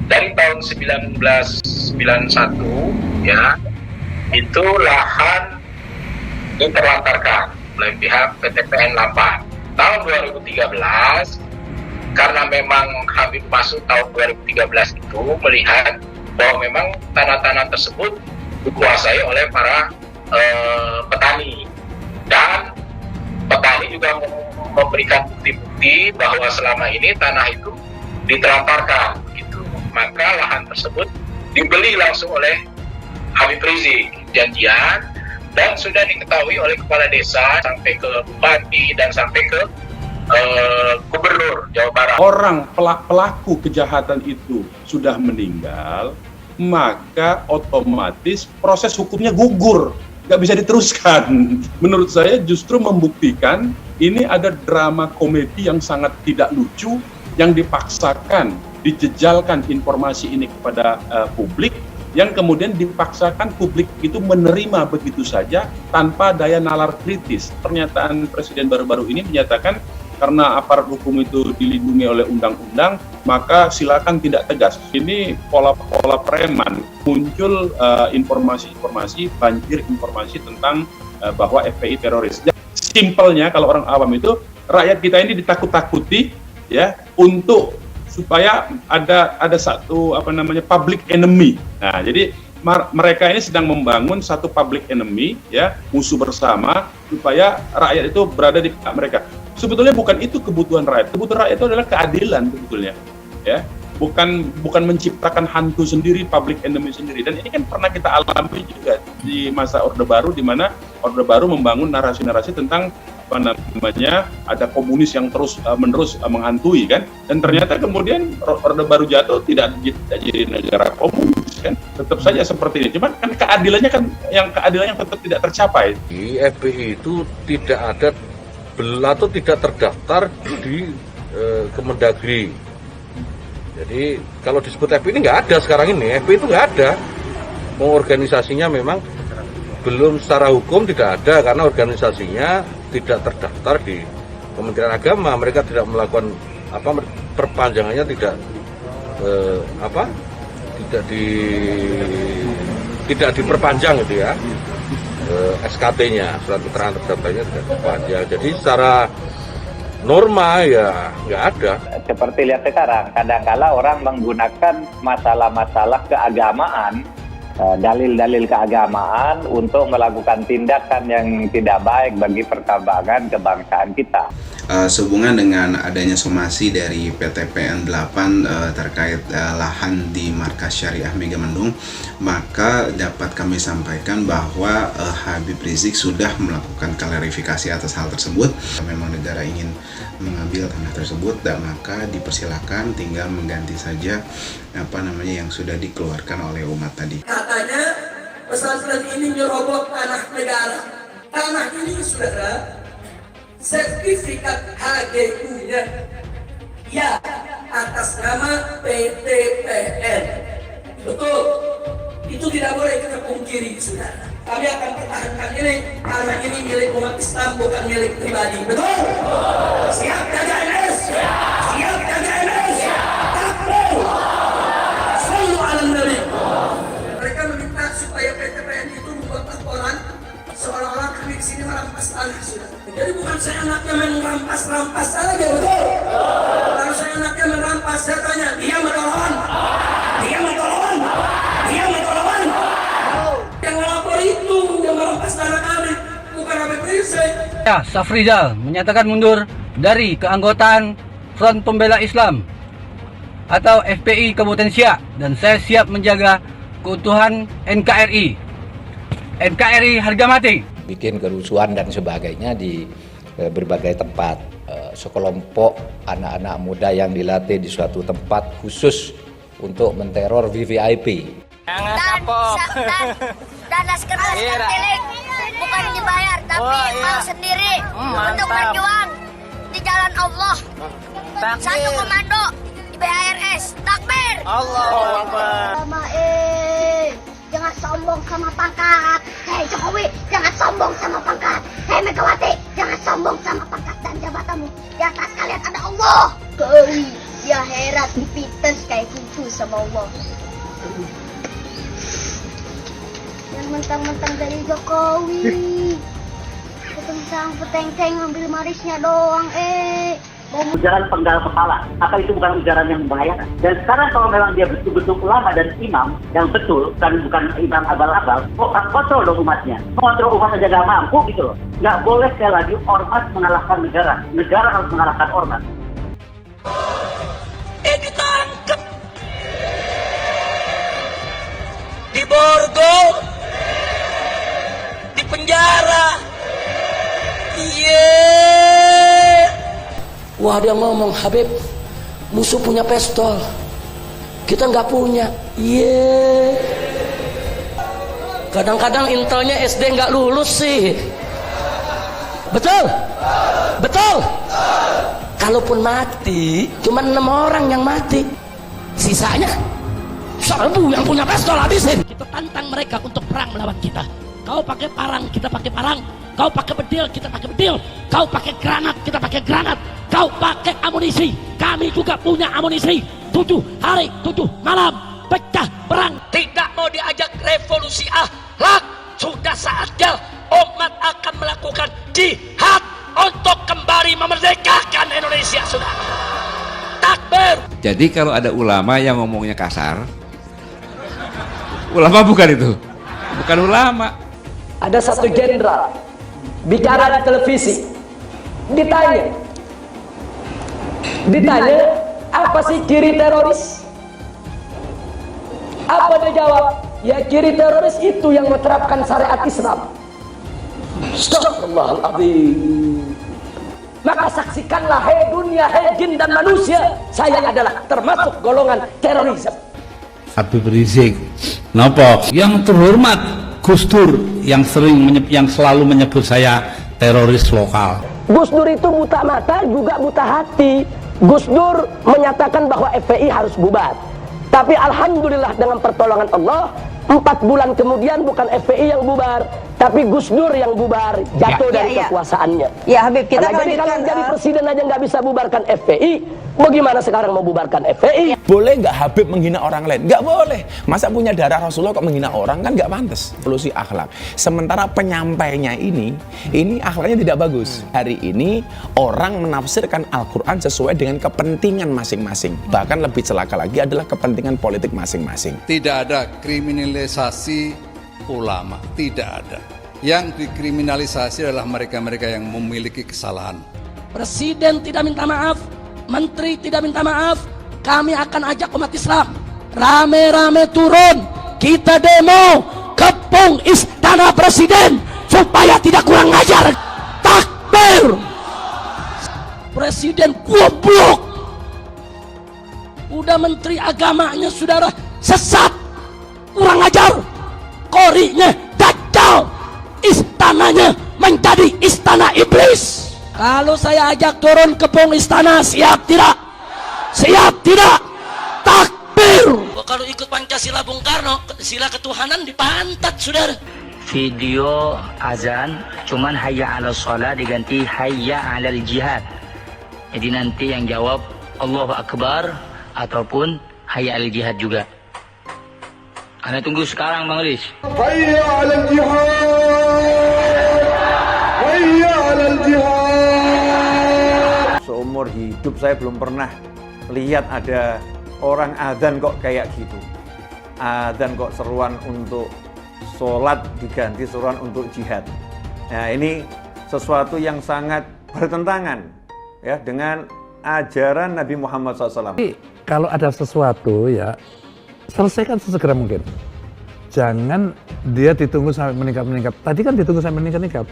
dari tahun 1991 ya, itu lahan diterlantarkan oleh pihak PTPN 8. Tahun 2013, karena memang Habib masuk tahun 2013 itu melihat bahwa memang tanah-tanah tersebut dikuasai oleh para petani, dan petani juga memberikan bukti-bukti bahwa selama ini tanah itu diterlantarkan gitu. Maka lahan tersebut dibeli langsung oleh Habib Rizik janjian, dan sudah diketahui oleh kepala desa sampai ke bupati dan sampai ke gubernur Jawa Barat. Orang pelaku kejahatan itu sudah meninggal, maka otomatis proses hukumnya gugur, nggak bisa diteruskan. Menurut saya justru membuktikan ini ada drama komedi yang sangat tidak lucu, yang dipaksakan, dijejalkan informasi ini kepada publik, yang kemudian dipaksakan publik itu menerima begitu saja tanpa daya nalar kritis. Pernyataan Presiden baru-baru ini menyatakan karena aparat hukum itu dilindungi oleh undang-undang, maka silakan tidak tegas. Ini pola-pola preman, muncul informasi-informasi, banjir informasi tentang bahwa FPI teroris. Simpelnya kalau orang awam itu, rakyat kita ini ditakut-takuti ya untuk supaya ada satu public enemy. Nah, jadi mereka ini sedang membangun satu public enemy ya, musuh bersama, supaya rakyat itu berada di pihak mereka. Sebetulnya bukan itu kebutuhan rakyat. Kebutuhan rakyat itu adalah keadilan sebetulnya, ya. Bukan menciptakan hantu sendiri, public enemy sendiri. Dan ini kan pernah kita alami juga di masa Orde Baru, di mana Orde Baru membangun narasi-narasi tentang ada komunis yang terus menerus menghantui kan, dan ternyata kemudian Orde Baru jatuh tidak jadi negara komunis kan, tetap saja seperti ini. Cuman kan keadilannya tetap tidak tercapai. Di FPI itu tidak ada atau tidak terdaftar di Kemendagri. Jadi kalau disebut FPI ini nggak ada sekarang ini, FPI itu nggak ada. Organisasinya memang belum secara hukum tidak ada, karena organisasinya tidak terdaftar di Kementerian Agama. Mereka tidak melakukan perpanjangannya, tidak diperpanjang gitu ya, SKT-nya, surat keterangan terdaftarnya tidak diperpanjang. Jadi secara norma ya nggak ada. Seperti lihat sekarang, kadang-kala orang menggunakan masalah-masalah keagamaan, dalil-dalil keagamaan untuk melakukan tindakan yang tidak baik bagi perkembangan kebangsaan kita. Sehubungan dengan adanya somasi dari PTPN 8 terkait lahan di Markas Syariah Megamendung, maka dapat kami sampaikan bahwa Habib Rizik sudah melakukan klarifikasi atas hal tersebut. Memang negara ingin mengambil tanah tersebut, dan maka dipersilakan, tinggal mengganti saja yang sudah dikeluarkan oleh umat tadi. Katanya pesantren ini nyerobot tanah negara. Tanah ini, saudara, sertifikat HGU-nya ya atas nama PTPN. Betul, itu tidak boleh kita pungkiri, saudara. Kami akan pertahankan ini karena ini milik umat Islam, bukan milik pribadi. Betul? Siap jaga NS? Siap jaga NS? Takbir! Sallu ala Nabi. Mereka meminta supaya PTPN itu membuat laporan seolah-olah kami di sini merampas tanah, saudara. Jadi bukan saya anaknya merampas saja, betul? Kalau saya anaknya merampas, saya tanya, dia melawan? Dia melawan? Dia melawan? Yang melapor itu, yang merampas tanah kami, bukan Habib Rizik. Ya, Safrizal menyatakan mundur dari keanggotaan Front Pembela Islam atau FPI Kabupaten Siak, dan saya siap menjaga keutuhan NKRI. NKRI harga mati. Bikin kerusuhan dan sebagainya di berbagai tempat. Sekelompok anak-anak muda yang dilatih di suatu tempat khusus untuk menteror VVIP. Dan naskah milik bukan dibayar, tapi mau sendiri untuk berjuang di jalan Allah. Satu komando di BHRS. Takbir! Allahu Akbar. Jangan sombong sama pangkat. Hei Jokowi, jangan sombong sama pangkat. Hei Megawati, jangan sombong sama pangkat dan jabatanmu. Di atas kalian ada Allah. di akhirat dipites kayak gitu sama Allah. Yang mentang-mentang dari Jokowi, mentang peteng-teng ngambil marisnya doang, Ujaran penggal kepala, apa itu bukan ujaran yang membahayakan? Dan sekarang kalau memang dia betul-betul ulama dan imam yang betul, dan bukan imam abal-abal, kok kontrol dong umatnya? Kontrol umat aja gak mampu gitu loh. Nggak boleh sekali lagi ormas mengalahkan negara. Negara harus mengalahkan ormas. Ditangkap, diborgol, di penjara. Wah, dia ngomong, Habib, musuh punya pistol, kita nggak punya. Kadang-kadang intelnya SD nggak lulus sih. Betul? Betul? Kalaupun mati, cuma 6 orang yang mati, sisanya 1000 yang punya pistol habisin. Kita tantang mereka untuk perang melawan kita. Kau pakai parang, kita pakai parang. Kau pakai bedil, kita pakai bedil. Kau pakai granat, kita pakai granat. Kau pakai amunisi, kami juga punya amunisi. 7 hari, 7 malam, pecah perang. Tidak mau diajak revolusi akhlak. Sudah saatnya umat akan melakukan jihad untuk kembali memerdekakan Indonesia, sudah. Takbir. Jadi kalau ada ulama yang ngomongnya kasar, ulama bukan itu, bukan ulama. Ada satu jenderal bicara di televisi, ditanya apa sih ciri teroris? Apa dia jawab? Ya, ciri teroris itu yang menerapkan syariat Islam. Astagfirullahaladzim. Maka saksikanlah, hei dunia, hei jin dan manusia, saya adalah termasuk golongan terorisme. Habib Rizik, napa? Yang terhormat Gus Dur yang selalu menyebut saya teroris lokal. Gus Dur itu buta mata juga buta hati. Gus Dur menyatakan bahwa FPI harus bubar. Tapi alhamdulillah dengan pertolongan Allah, 4 bulan kemudian bukan FPI yang bubar, tapi Gus Dur yang bubar, jatuh dari kekuasaannya. Ya Habib, kita jadi kalau jadi presiden aja nggak bisa bubarkan FPI, bagaimana sekarang mau bubarkan FPI? Boleh nggak Habib menghina orang lain? Nggak boleh. Masa punya darah Rasulullah kok menghina orang, kan nggak pantas. Evolusi akhlak. Sementara penyampainya ini akhlaknya tidak bagus. Hari ini orang menafsirkan Al-Quran sesuai dengan kepentingan masing-masing. Bahkan lebih celaka lagi adalah kepentingan politik masing-masing. Tidak ada kriminalisasi ulama, tidak ada. Yang dikriminalisasi adalah mereka-mereka yang memiliki kesalahan. Presiden tidak minta maaf, menteri tidak minta maaf, kami akan ajak umat Islam rame-rame turun, kita demo kepung istana presiden supaya tidak kurang ajar. Takbir. Presiden goblok, udah menteri agamanya saudara sesat, kurang ajar, korinya dajjal, istananya menjadi istana iblis. Kalau saya ajak turun kepung istana, siap tidak? Siap tidak? Takbir. Kalau ikut Pancasila Bung Karno, sila ketuhanan dipantat, saudara. Video azan cuman hayya 'alal shalah diganti hayya 'alal jihad. Jadi nanti yang jawab Allahu Akbar ataupun hayya 'alal jihad juga. Anda tunggu sekarang Bang Riz. Hayya 'alal jihad. Hayya 'alal jihad. Seumur hidup saya belum pernah lihat ada orang adzan kok kayak gitu. Adzan kok seruan untuk sholat diganti seruan untuk jihad. Nah, ini sesuatu yang sangat bertentangan ya dengan ajaran Nabi Muhammad SAW. Kalau ada sesuatu ya selesaikan sesegera mungkin. Jangan dia ditunggu sampai meningkat-meningkat. Tadi kan ditunggu sampai meningkat-meningkat.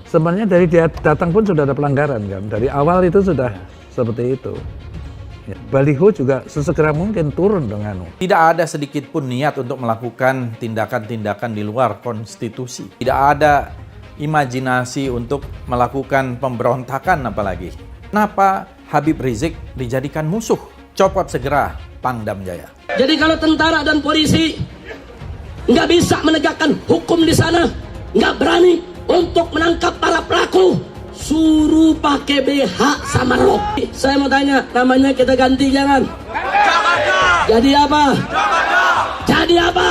Sebenarnya dari dia datang pun sudah ada pelanggaran kan. Dari awal itu sudah seperti itu. Ya, baliho juga sesegera mungkin turun dengan. Tidak ada sedikit pun niat untuk melakukan tindakan-tindakan di luar konstitusi. Tidak ada imajinasi untuk melakukan pemberontakan apalagi. Kenapa Habib Rizik dijadikan musuh? Copot segera Pangdam Jaya. Jadi kalau tentara dan polisi nggak bisa menegakkan hukum di sana, nggak berani untuk menangkap para pelaku, suruh pakai BH sama rok. Saya mau tanya, namanya kita ganti jangan? Jadi apa? Jadi apa?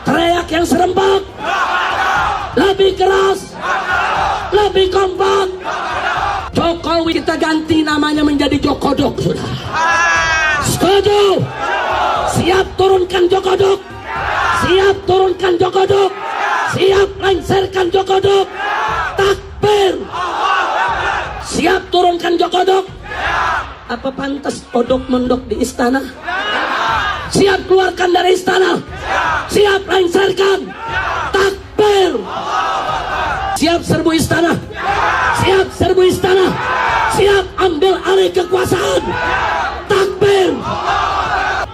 Teriak yang serempak, lebih keras, lebih kompak. Jokowi kita ganti namanya menjadi Jokodok, saudara. Setuju? Siap turunkan Jokodok. Siap turunkan Jokodok. Siap lengserkan Jokodok. Takbir. Siap turunkan Jokodok. Apa pantas odok mondok di istana? Siap keluarkan dari istana. Siap lengserkan. Takbir. Siap serbu istana. Siap serbu istana. Siap ambil alih kekuasaan. Takbir.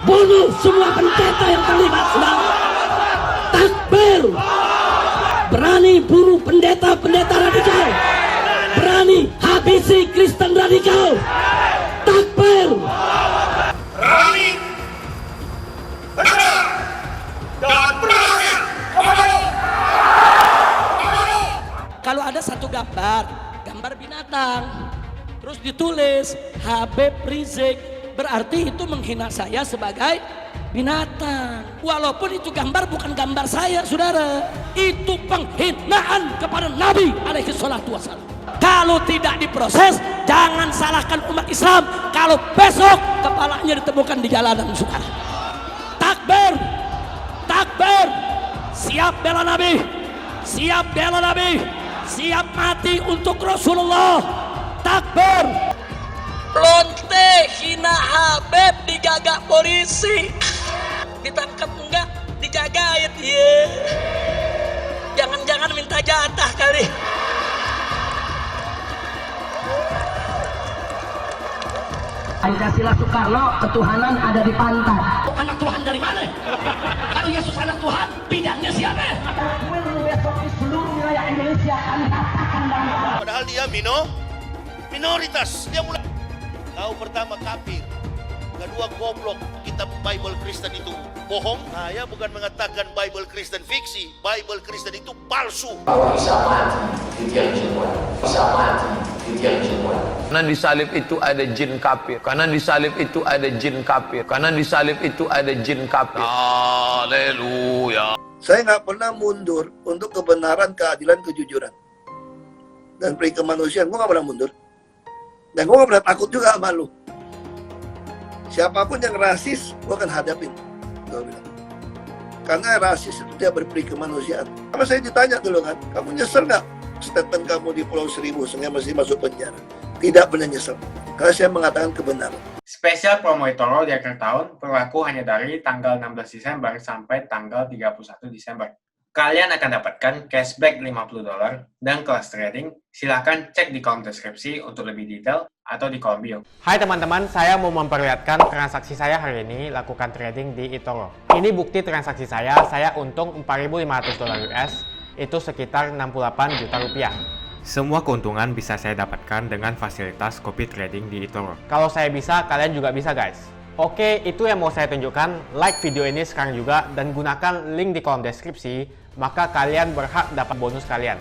Bunuh semua pendeta yang terlibat, saudara. Takbir. Berani bunuh pendeta-pendeta radikal. Berani habisi Kristen radikal. Takbir. Berani, benar, dan berani. Kalau ada satu gambar binatang, terus ditulis Habib Rizik, berarti itu menghina saya sebagai binatang. Walaupun itu gambar bukan gambar saya, saudara. Itu penghinaan kepada Nabi alaihi salatu wassalam. Kalau tidak diproses, jangan salahkan umat Islam kalau besok kepalanya ditemukan di jalanan, saudara. Takbir. Takbir. Siap bela Nabi. Siap bela Nabi. Siap mati untuk Rasulullah. Takbir. Lonte hina Habib digagak polisi. Ditangkap enggak? Dijagain dia. Jangan-jangan minta jatah kali. Pancasila Soekarno, ketuhanan ada di pantat. Anak Tuhan dari mana? Kalau Yesus anak Tuhan, bidangnya siapa? Besok di seluruh wilayah Indonesia kami katakan dan padahal dia minoritas. Dia mulai tahu pertama kafir, kedua goblok. Kitab Bible Kristen itu bohong. Saya bukan mengatakan Bible Kristen fiksi. Bible Kristen itu palsu. Bahwa bisa mati di tiang jemuran. Bisa mati di tiang jemuran. Karena di salib itu ada jin kafir. Karena di salib itu ada jin kafir. Karena di salib itu ada jin kafir. Haleluya. Saya nggak pernah mundur untuk kebenaran, keadilan, kejujuran, dan peri kemanusiaan. Gue nggak pernah mundur. Dan gue nggak pernah takut juga sama lu. Siapapun yang rasis, gue akan hadapin. Gue bilang. Karena rasis itu tidak berperi kemanusiaan. Karena saya ditanya dulu kan, kamu nyesel nggak statement kamu di Pulau Seribu sehingga mesti masuk penjara? Tidak pernah nyesel. Karena saya mengatakan kebenaran. Spesial promo Itoro di akhir tahun berlaku hanya dari tanggal 16 Desember sampai tanggal 31 Desember. Kalian akan dapatkan cashback $50 dan kelas trading. Silahkan cek di kolom deskripsi untuk lebih detail atau di kolom bio. Hai teman-teman, saya mau memperlihatkan transaksi saya hari ini lakukan trading di Itoro. Ini bukti transaksi saya untung $4.500 US, itu sekitar 68 juta rupiah. Semua keuntungan bisa saya dapatkan dengan fasilitas copy trading di Itoro. Kalau saya bisa, kalian juga bisa guys. Oke, itu yang mau saya tunjukkan. Like video ini sekarang juga dan gunakan link di kolom deskripsi, maka kalian berhak dapat bonus kalian.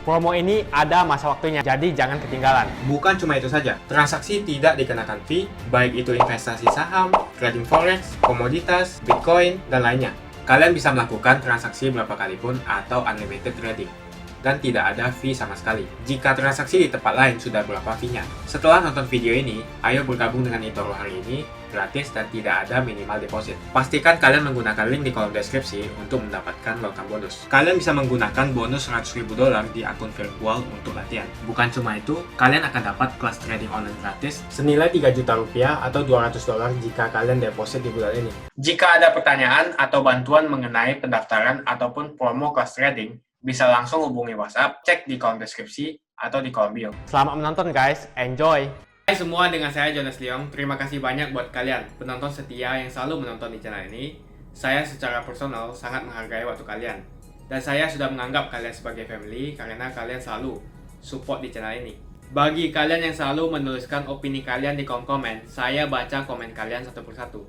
Promo ini ada masa waktunya, jadi jangan ketinggalan. Bukan cuma itu saja, transaksi tidak dikenakan fee, baik itu investasi saham, trading forex, komoditas, bitcoin, dan lainnya. Kalian bisa melakukan transaksi berapa kali pun atau unlimited trading. Dan tidak ada fee sama sekali. Jika transaksi di tempat lain sudah berapa fee-nya. Setelah nonton video ini, ayo bergabung dengan Itoro hari ini, gratis dan tidak ada minimal deposit. Pastikan kalian menggunakan link di kolom deskripsi untuk mendapatkan welcome bonus. Kalian bisa menggunakan bonus $100.000 di akun virtual untuk latihan. Bukan cuma itu, kalian akan dapat kelas trading online gratis senilai 3 juta rupiah atau $200 jika kalian deposit di bulan ini. Jika ada pertanyaan atau bantuan mengenai pendaftaran ataupun promo kelas trading, bisa langsung hubungi WhatsApp, cek di kolom deskripsi atau di kolom bio. Selamat menonton guys, enjoy! Hai semua, dengan saya Jonas Leong. Terima kasih banyak buat kalian, penonton setia yang selalu menonton di channel ini. Saya secara personal sangat menghargai waktu kalian. Dan saya sudah menganggap kalian sebagai family karena kalian selalu support di channel ini. Bagi kalian yang selalu menuliskan opini kalian di kolom komen, saya baca komen kalian satu persatu.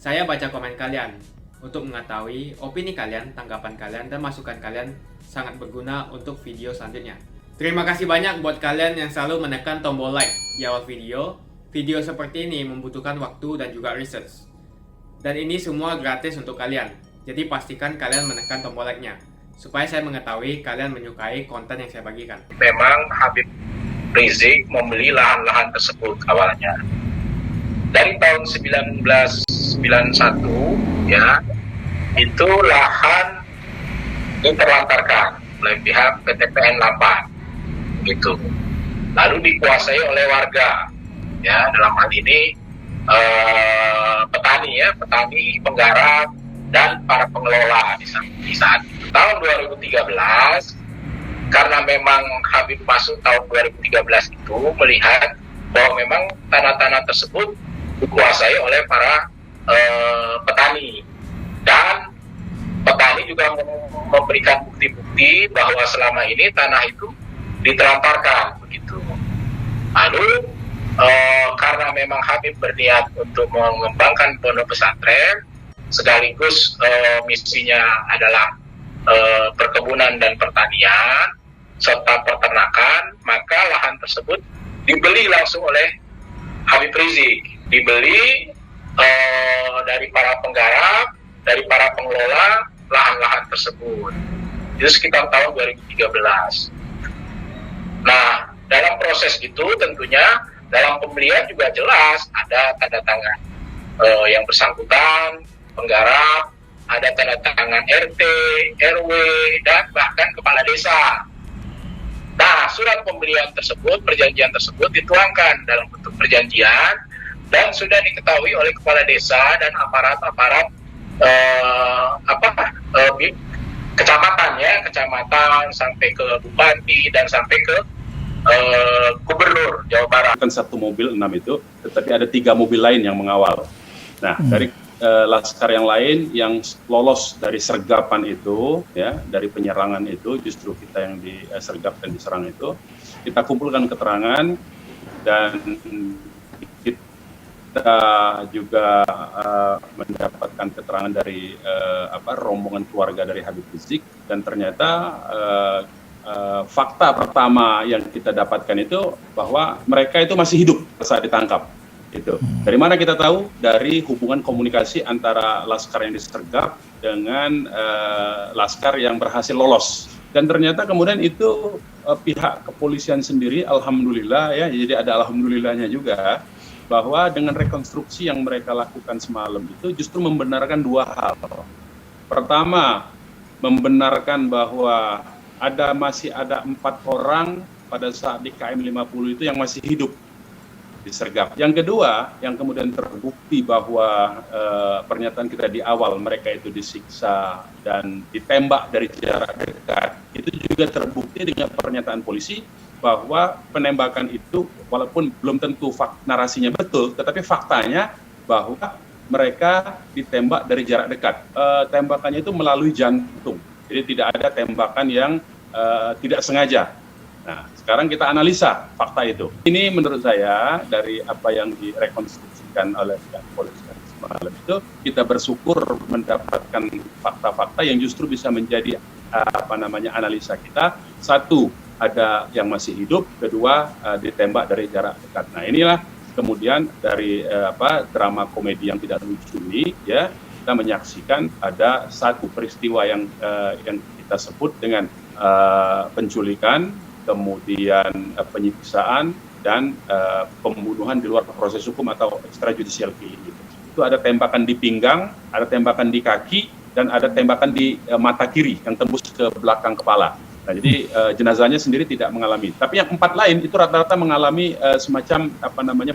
Saya baca komen kalian untuk mengetahui opini kalian, tanggapan kalian, dan masukan kalian sangat berguna untuk video selanjutnya. Terima kasih banyak buat kalian yang selalu menekan tombol like di awal video. Video seperti ini membutuhkan waktu dan juga research. Dan ini semua gratis untuk kalian. Jadi pastikan kalian menekan tombol like-nya supaya saya mengetahui kalian menyukai konten yang saya bagikan. Memang Habib Rizik membeli lahan-lahan tersebut awalnya. Dari tahun 1991 ya, itu lahan diterlantarkan oleh pihak PTPN 8 gitu. Lalu dikuasai oleh warga ya, dalam hal ini petani ya, petani, penggarap dan para pengelola di saat itu. Tahun 2013 karena memang Habib masuk tahun 2013 itu melihat bahwa memang tanah-tanah tersebut dikuasai oleh para petani, dan petani juga memberikan bukti-bukti bahwa selama ini tanah itu diterlantarkan begitu. Lalu karena memang Habib berniat untuk mengembangkan pondok pesantren sekaligus misinya adalah perkebunan dan pertanian serta peternakan, maka lahan tersebut dibeli langsung oleh Habib Rizik, dibeli dari para penggarap, dari para pengelola lahan-lahan tersebut. Itu sekitar tahun 2013. Nah, dalam proses itu tentunya dalam pembelian juga jelas ada tanda tangan yang bersangkutan, penggarap, ada tanda tangan RT, RW, dan bahkan kepala desa. Nah, surat pembelian tersebut, perjanjian tersebut dituangkan dalam bentuk perjanjian dan sudah diketahui oleh kepala desa dan aparat-aparat kecamatan ya, kecamatan sampai ke bupati dan sampai ke gubernur Jawa Barat. Bukan satu mobil 6 itu, tetapi ada 3 mobil lain yang mengawal. Nah, dari laskar yang lain yang lolos dari sergapan itu, ya, dari penyerangan itu, justru kita yang disergap dan diserang itu, kita kumpulkan keterangan dan kita juga mendapatkan keterangan dari rombongan keluarga dari Habib Rizik, dan ternyata fakta pertama yang kita dapatkan itu bahwa mereka itu masih hidup saat ditangkap. Itu. Dari mana kita tahu? Dari hubungan komunikasi antara laskar yang disergap dengan laskar yang berhasil lolos. Dan ternyata kemudian itu pihak kepolisian sendiri, alhamdulillah ya, jadi ada alhamdulillahnya juga, bahwa dengan rekonstruksi yang mereka lakukan semalam itu justru membenarkan 2 hal. Pertama, membenarkan bahwa masih ada 4 orang pada saat di KM 50 itu yang masih hidup disergap. Yang kedua, yang kemudian terbukti bahwa pernyataan kita di awal mereka itu disiksa dan ditembak dari jarak dekat, itu juga terbukti dengan pernyataan polisi bahwa penembakan itu walaupun belum tentu narasinya betul, tetapi faktanya bahwa mereka ditembak dari jarak dekat. Tembakannya itu melalui jantung, jadi tidak ada tembakan yang tidak sengaja. Nah, sekarang kita analisa fakta itu. Ini menurut saya dari apa yang direkonstruksikan oleh pihak kepolisian semalam itu, kita bersyukur mendapatkan fakta-fakta yang justru bisa menjadi analisa kita. Satu, ada yang masih hidup. Kedua, ditembak dari jarak dekat. Nah, inilah kemudian dari drama komedi yang tidak lucu ini, ya, kita menyaksikan ada satu peristiwa yang kita sebut dengan penculikan, kemudian penyiksaan dan pembunuhan di luar proses hukum atau extrajudicial killing. Itu ada tembakan di pinggang, ada tembakan di kaki, dan ada tembakan di mata kiri yang tembus ke belakang kepala. Nah, jadi jenazahnya sendiri tidak mengalami. Tapi yang 4 lain itu rata-rata mengalami semacam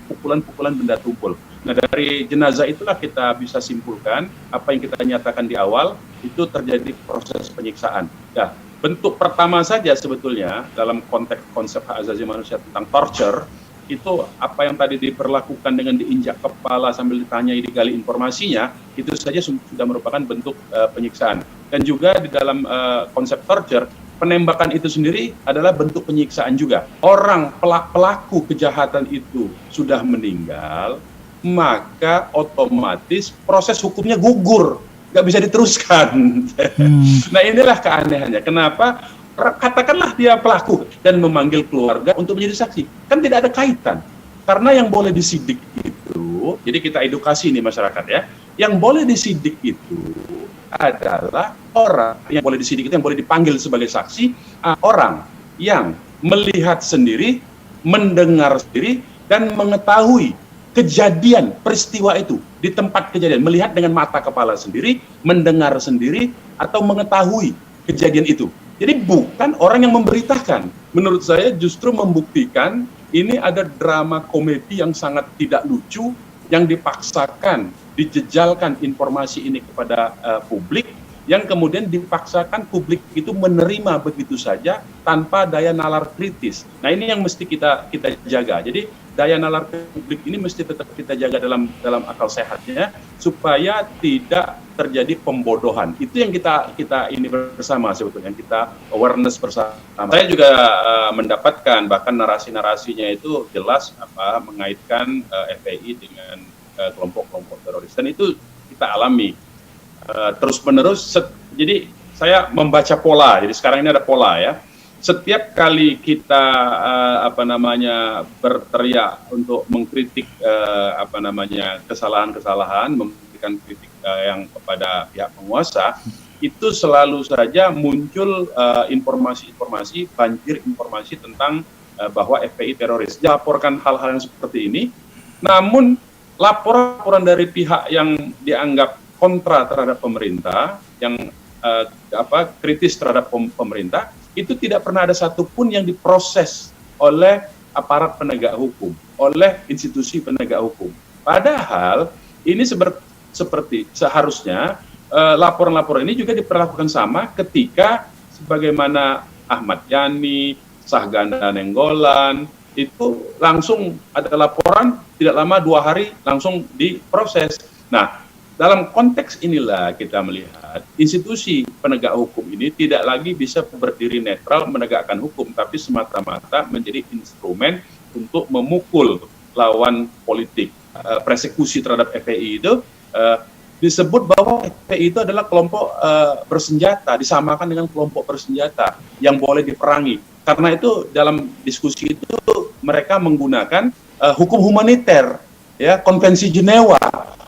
pukulan-pukulan benda tumpul. Nah, dari jenazah itulah kita bisa simpulkan apa yang kita nyatakan di awal itu terjadi proses penyiksaan. Ya, bentuk pertama saja sebetulnya dalam konteks konsep hak asasi manusia tentang torture itu apa yang tadi diperlakukan dengan diinjak kepala sambil ditanyai, digali informasinya, itu saja sudah merupakan bentuk penyiksaan. Dan juga di dalam konsep torture, penembakan itu sendiri adalah bentuk penyiksaan juga. Orang pelaku kejahatan itu sudah meninggal, maka otomatis proses hukumnya gugur, nggak bisa diteruskan. Nah, inilah keanehannya. Kenapa katakanlah dia pelaku dan memanggil keluarga untuk menjadi saksi, kan tidak ada kaitan. Karena yang boleh disidik itu, jadi kita edukasi nih masyarakat ya, yang boleh disidik itu adalah orang yang boleh disidik itu, yang boleh dipanggil sebagai saksi, orang yang melihat sendiri, mendengar sendiri, dan mengetahui kejadian peristiwa itu di tempat kejadian, melihat dengan mata kepala sendiri, mendengar sendiri, atau mengetahui kejadian itu. Jadi bukan orang yang memberitakan. Menurut saya justru membuktikan ini ada drama komedi yang sangat tidak lucu, yang dipaksakan, dijejalkan informasi ini kepada publik, yang kemudian dipaksakan publik itu menerima begitu saja tanpa daya nalar kritis. Nah ini yang mesti kita jaga. Jadi daya nalar publik ini mesti tetap kita jaga dalam akal sehatnya supaya tidak terjadi pembodohan. Itu yang kita ini bersama sebetulnya, kita awareness bersama. Saya juga mendapatkan bahkan narasi-narasinya itu jelas mengaitkan FPI dengan kelompok-kelompok teroris, dan itu kita alami terus-menerus. Jadi saya membaca pola. Jadi sekarang ini ada pola ya. Setiap kali kita berteriak untuk mengkritik kesalahan-kesalahan, memberikan kritik yang kepada pihak penguasa, itu selalu saja muncul informasi-informasi, banjir informasi tentang bahwa FPI teroris. Dilaporkan hal-hal yang seperti ini, namun laporan dari pihak yang dianggap kontra terhadap pemerintah, yang kritis terhadap pemerintah, itu tidak pernah ada satupun yang diproses oleh aparat penegak hukum, oleh institusi penegak hukum. Padahal ini seperti seharusnya laporan-laporan ini juga diperlakukan sama ketika sebagaimana Ahmad Yani, Sahganda Nenggolan, itu langsung ada laporan, tidak lama 2 hari langsung diproses. Nah, dalam konteks inilah kita melihat institusi penegak hukum ini tidak lagi bisa berdiri netral menegakkan hukum, tapi semata-mata menjadi instrumen untuk memukul lawan politik. Persekusi terhadap FPI itu disebut bahwa FPI itu adalah kelompok bersenjata, disamakan dengan kelompok bersenjata yang boleh diperangi. Karena itu dalam diskusi itu mereka menggunakan hukum humaniter, ya, Konvensi Jenewa.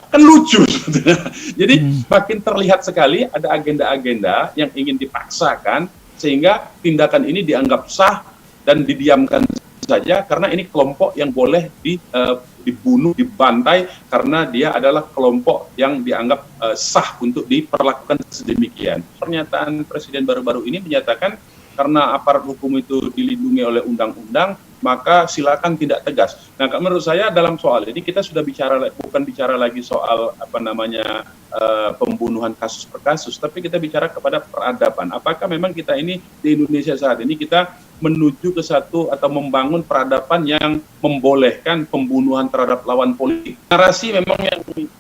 Kan lucu. Jadi makin terlihat sekali ada agenda-agenda yang ingin dipaksakan sehingga tindakan ini dianggap sah dan didiamkan saja karena ini kelompok yang boleh dibunuh, dibantai karena dia adalah kelompok yang dianggap sah untuk diperlakukan sedemikian. Pernyataan Presiden baru-baru ini menyatakan karena aparat hukum itu dilindungi oleh undang-undang, maka silakan tidak tegas. Nah, menurut saya dalam soal ini kita sudah bukan bicara lagi soal pembunuhan kasus per kasus, tapi kita bicara kepada peradaban. Apakah memang kita ini di Indonesia saat ini kita menuju ke satu atau membangun peradaban yang membolehkan pembunuhan terhadap lawan politik? Narasi memang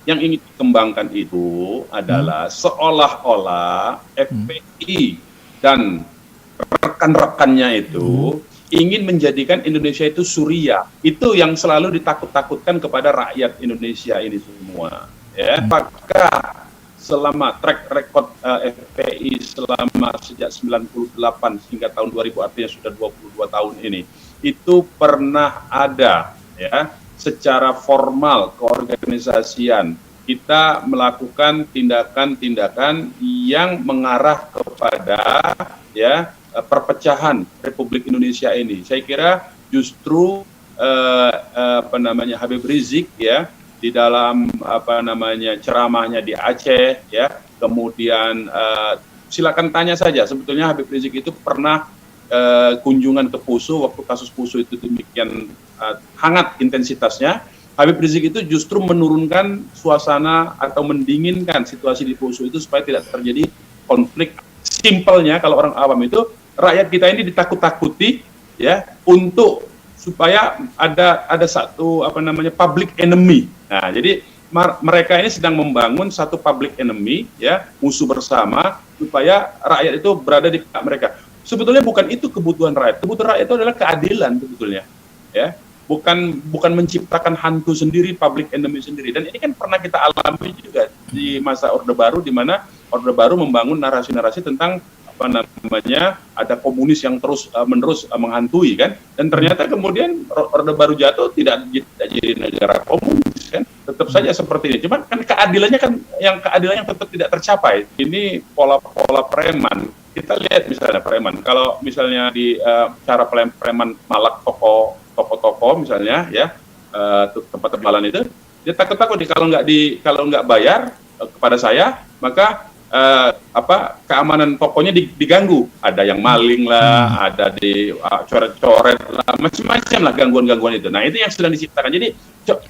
yang ingin dikembangkan itu adalah seolah-olah FPI dan rekan-rekannya itu ingin menjadikan Indonesia itu Suriah. Itu yang selalu ditakut-takutkan kepada rakyat Indonesia ini semua. Ya, apakah selama track record FPI selama sejak 98 hingga tahun 2000, artinya sudah 22 tahun ini, itu pernah ada ya secara formal keorganisasian kita melakukan tindakan-tindakan yang mengarah kepada ya perpecahan Republik Indonesia ini. Saya kira justru Habib Rizik ya di dalam ceramahnya di Aceh ya, kemudian silakan tanya saja, sebetulnya Habib Rizik itu pernah kunjungan ke Poso waktu kasus Poso itu demikian hangat intensitasnya. Habib Rizik itu justru menurunkan suasana atau mendinginkan situasi di Poso itu supaya tidak terjadi konflik. Simpelnya kalau orang awam itu rakyat kita ini ditakut-takuti ya untuk supaya ada satu public enemy. Nah, jadi mereka ini sedang membangun satu public enemy ya, musuh bersama supaya rakyat itu berada di pihak mereka. Sebetulnya bukan itu kebutuhan rakyat. Kebutuhan rakyat itu adalah keadilan sebetulnya. Ya. Bukan menciptakan hantu sendiri, public enemy sendiri. Dan ini kan pernah kita alami juga di masa Orde Baru, di mana Orde Baru membangun narasi-narasi tentang ada komunis yang terus menerus menghantui kan, dan ternyata kemudian Orde Baru jatuh tidak jadi negara komunis kan, tetap saja seperti ini. Cuman kan keadilannya tetap tidak tercapai. Ini pola-pola preman. Kita lihat misalnya preman, kalau misalnya di cara preman malak toko misalnya ya, tempat tebalan itu, dia takut kalau nggak bayar kepada saya, maka keamanan tokonya diganggu. Ada yang maling lah, ada di coret-coret lah, macam-macam lah gangguan-gangguan itu. Nah, itu yang sedang diciptakan. Jadi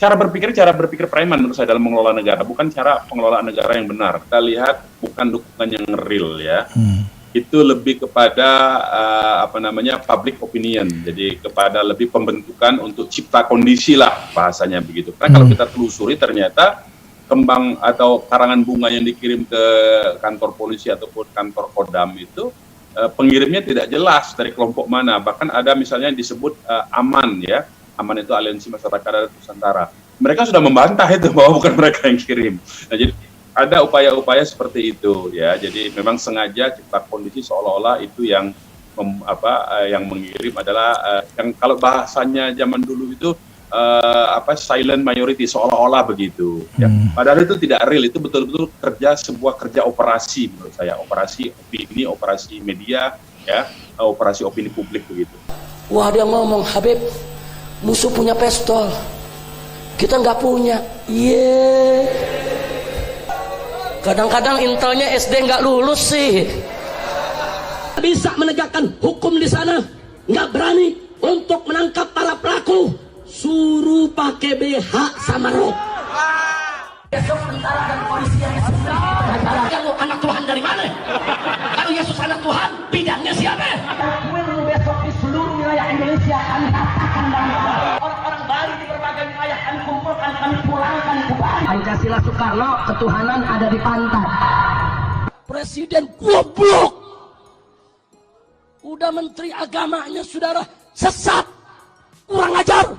cara berpikir preman menurut saya dalam mengelola negara, bukan cara pengelolaan negara yang benar. Kita lihat bukan dukungan yang real ya. Itu lebih kepada public opinion. Jadi kepada lebih pembentukan untuk cipta kondisi lah bahasanya begitu. Karena kalau kita telusuri ternyata kembang atau karangan bunga yang dikirim ke kantor polisi ataupun kantor Kodam itu pengirimnya tidak jelas dari kelompok mana. Bahkan ada misalnya disebut AMAN ya. AMAN itu Aliansi Masyarakat Adat Nusantara. Mereka sudah membantah itu bahwa bukan mereka yang kirim. Nah, jadi ada upaya-upaya seperti itu ya. Jadi memang sengaja cipta kondisi seolah-olah itu yang mengirim adalah yang kalau bahasanya zaman dulu itu silent majority, seolah-olah begitu ya. Padahal itu tidak real, itu betul-betul sebuah kerja operasi menurut saya, operasi opini, operasi media ya, operasi opini publik begitu. Wah, dia ngomong, Habib, musuh punya pistol, kita nggak punya. Kadang-kadang intelnya SD nggak lulus sih. Bisa menegakkan hukum di sana, nggak berani untuk menangkap para pelaku. Suruh pakai BH sama rok. Besok tentara dan polisi yang Kalau anak Tuhan dari mana? Kalau Yesus anak Tuhan, bidangnya siapa? Besok di seluruh wilayah Indonesia kami katakan orang-orang Bali di berbagai wilayah kami kumpulkan, kami pulangkan ke Bali. Pancasila Soekarno, ketuhanan ada di pantat. Presiden goblok. Udah menteri agamanya saudara sesat, kurang ajar.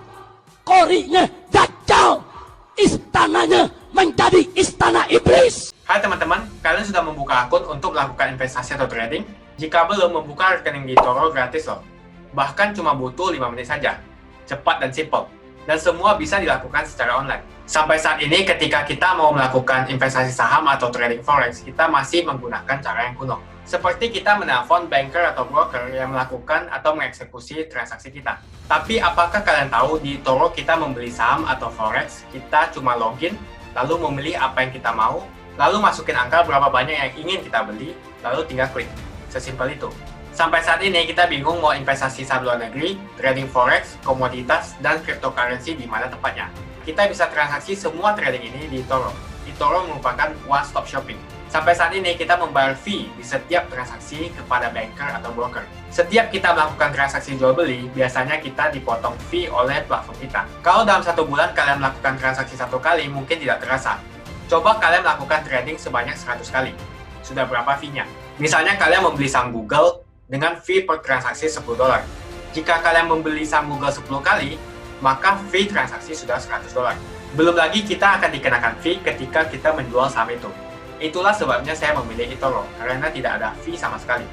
Korinya dajjal, istananya menjadi istana iblis. Hai teman-teman, kalian sudah membuka akun untuk melakukan investasi atau trading? Jika belum, membuka rekening di Toro gratis loh. Bahkan cuma butuh 5 menit saja. Cepat dan simple. Dan semua bisa dilakukan secara online. Sampai saat ini ketika kita mau melakukan investasi saham atau trading forex, kita masih menggunakan cara yang kuno. Seperti kita menelpon banker atau broker yang melakukan atau mengeksekusi transaksi kita. Tapi apakah kalian tahu di Toro kita membeli saham atau forex, kita cuma login, lalu memilih apa yang kita mau, lalu masukin angka berapa banyak yang ingin kita beli, lalu tinggal klik. Sesimpel itu. Sampai saat ini kita bingung mau investasi saham luar negeri, trading forex, komoditas, dan cryptocurrency di mana tempatnya. Kita bisa transaksi semua trading ini di Toro. Di Toro merupakan one-stop shopping. Sampai saat ini kita membayar fee di setiap transaksi kepada banker atau broker. Setiap kita melakukan transaksi jual beli, biasanya kita dipotong fee oleh platform kita. Kalau dalam 1 bulan kalian melakukan transaksi 1 kali, mungkin tidak terasa. Coba kalian melakukan trading sebanyak 100 kali. Sudah berapa fee-nya? Misalnya kalian membeli saham Google dengan fee per transaksi $10. Jika kalian membeli saham Google 10 kali, maka fee transaksi sudah $100. Belum lagi kita akan dikenakan fee ketika kita menjual saham itu. Itulah sebabnya saya memilih eToro, karena tidak ada fee sama sekali.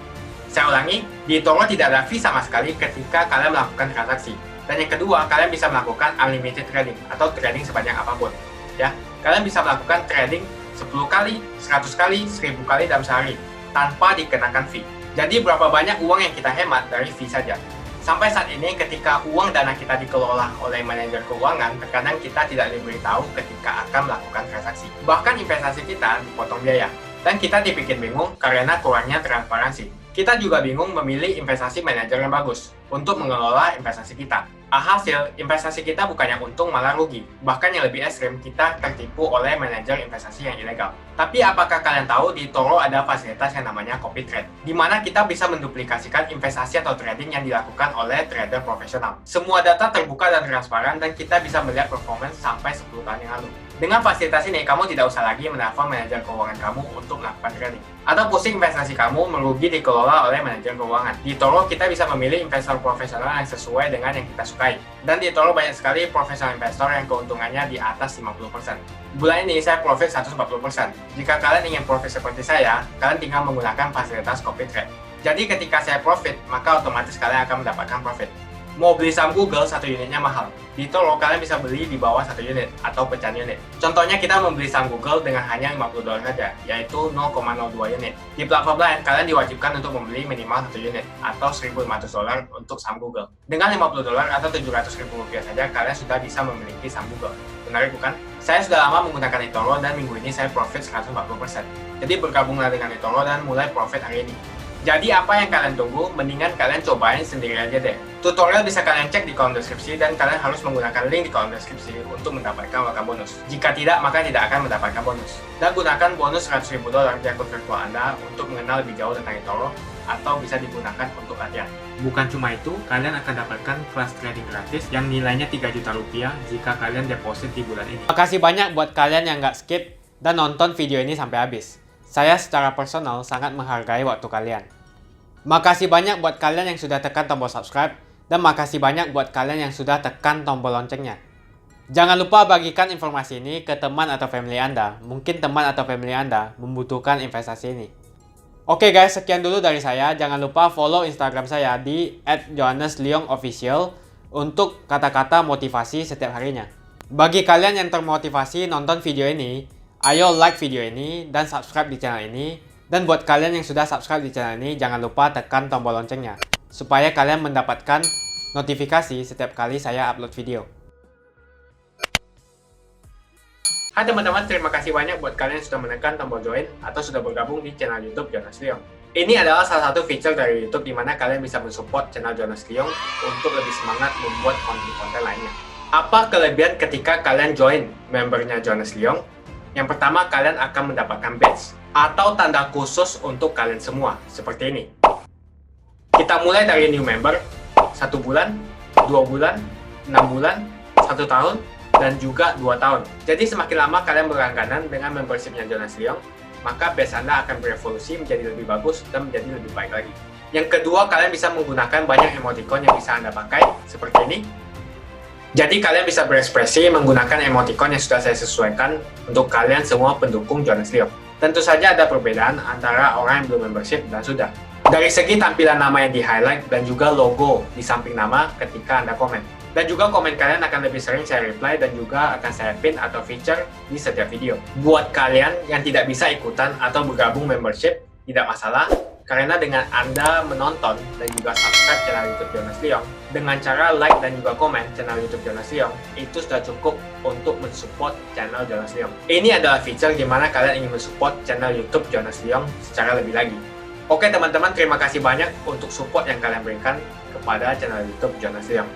Saya ulangi, di eToro tidak ada fee sama sekali ketika kalian melakukan transaksi. Dan yang kedua, kalian bisa melakukan unlimited trading atau trading sebanyak apapun. Ya, kalian bisa melakukan trading 10 kali, 100 kali, 1000 kali dalam sehari tanpa dikenakan fee. Jadi berapa banyak uang yang kita hemat dari fee saja. Sampai saat ini ketika uang dana kita dikelola oleh manajer keuangan, terkadang kita tidak diberitahu ketika akan melakukan transaksi. Bahkan investasi kita dipotong biaya. Dan kita dibikin bingung karena kurangnya transparansi. Kita juga bingung memilih investasi manajer yang bagus untuk mengelola investasi kita. Alhasil, investasi kita bukannya untung malah rugi. Bahkan yang lebih ekstrim, kita tertipu oleh manajer investasi yang ilegal. Tapi apakah kalian tahu di Toro ada fasilitas yang namanya copy trade, di mana kita bisa menduplikasikan investasi atau trading yang dilakukan oleh trader profesional. Semua data terbuka dan transparan dan kita bisa melihat performance sampai 10 tahun yang lalu. Dengan fasilitas ini, kamu tidak usah lagi menelpon manajer keuangan kamu untuk melakukan trading. Atau pusing investasi kamu merugi dikelola oleh manajer keuangan. Di eToro, kita bisa memilih investor profesional yang sesuai dengan yang kita sukai. Dan di eToro banyak sekali profesional investor yang keuntungannya di atas 50%. Bulan ini saya profit 140%. Jika kalian ingin profit seperti saya, kalian tinggal menggunakan fasilitas copy trade. Jadi ketika saya profit, maka otomatis kalian akan mendapatkan profit. Mau beli saham Google, 1 unitnya mahal. Di eToro, kalian bisa beli di bawah 1 unit atau pecahan unit. Contohnya kita membeli saham Google dengan hanya $50 saja, yaitu 0,02 unit. Di platform lain, kalian diwajibkan untuk membeli minimal 1 unit atau $1.500 untuk saham Google. Dengan $50 atau Rp700.000 saja, kalian sudah bisa memiliki saham Google. Menarik bukan? Saya sudah lama menggunakan eToro dan minggu ini saya profit 140%. Jadi bergabunglah dengan eToro dan mulai profit hari ini. Jadi apa yang kalian tunggu? Mendingan kalian cobain sendiri aja deh. Tutorial bisa kalian cek di kolom deskripsi dan kalian harus menggunakan link di kolom deskripsi untuk mendapatkan welcome bonus. Jika tidak, maka tidak akan mendapatkan bonus. Dan gunakan bonus $100.000 di akun virtual Anda untuk mengenal lebih jauh tentang eToro atau bisa digunakan untuk latihan. Bukan cuma itu, kalian akan dapatkan kelas trading gratis yang nilainya Rp3 juta jika kalian deposit di bulan ini. Makasih banyak buat kalian yang nggak skip dan nonton video ini sampai habis. Saya secara personal sangat menghargai waktu kalian. Makasih banyak buat kalian yang sudah tekan tombol subscribe dan makasih banyak buat kalian yang sudah tekan tombol loncengnya. Jangan lupa bagikan informasi ini ke teman atau family Anda. Mungkin teman atau family Anda membutuhkan investasi ini. Oke guys, sekian dulu dari saya. Jangan lupa follow Instagram saya di @johannesleongofficial untuk kata-kata motivasi setiap harinya. Bagi kalian yang termotivasi nonton video ini, ayo like video ini dan subscribe di channel ini. Dan buat kalian yang sudah subscribe di channel ini, jangan lupa tekan tombol loncengnya supaya kalian mendapatkan notifikasi setiap kali saya upload video. Hai teman-teman, terima kasih banyak buat kalian yang sudah menekan tombol join atau sudah bergabung di channel YouTube Jonas Leong. Ini adalah salah satu feature dari YouTube di mana kalian bisa mensupport channel Jonas Leong untuk lebih semangat membuat konten-konten lainnya. Apa kelebihan ketika kalian join membernya Jonas Leong? Yang pertama, kalian akan mendapatkan badge atau tanda khusus untuk kalian semua, seperti ini. Kita mulai dari new member, 1 bulan, 2 bulan, 6 bulan, 1 tahun, dan juga 2 tahun. Jadi semakin lama kalian berlangganan dengan membershipnya Jonas Leong, maka badge Anda akan berevolusi menjadi lebih bagus dan menjadi lebih baik lagi. Yang kedua, kalian bisa menggunakan banyak emoticon yang bisa Anda pakai, seperti ini. Jadi kalian bisa berekspresi menggunakan emoticon yang sudah saya sesuaikan untuk kalian semua pendukung Jonas Leong. Tentu saja ada perbedaan antara orang yang belum membership dan sudah. Dari segi tampilan nama yang di-highlight dan juga logo di samping nama ketika Anda komen. Dan juga komen kalian akan lebih sering saya reply dan juga akan saya pin atau feature di setiap video. Buat kalian yang tidak bisa ikutan atau bergabung membership, tidak masalah. Karena dengan Anda menonton dan juga subscribe channel YouTube Jonas Leong, dengan cara like dan juga komen channel YouTube Jonas Leong, itu sudah cukup untuk mensupport channel Jonas Leong. Ini adalah feature di mana kalian ingin mensupport channel YouTube Jonas Leong secara lebih lagi. Oke teman-teman, terima kasih banyak untuk support yang kalian berikan kepada channel YouTube Jonas Leong.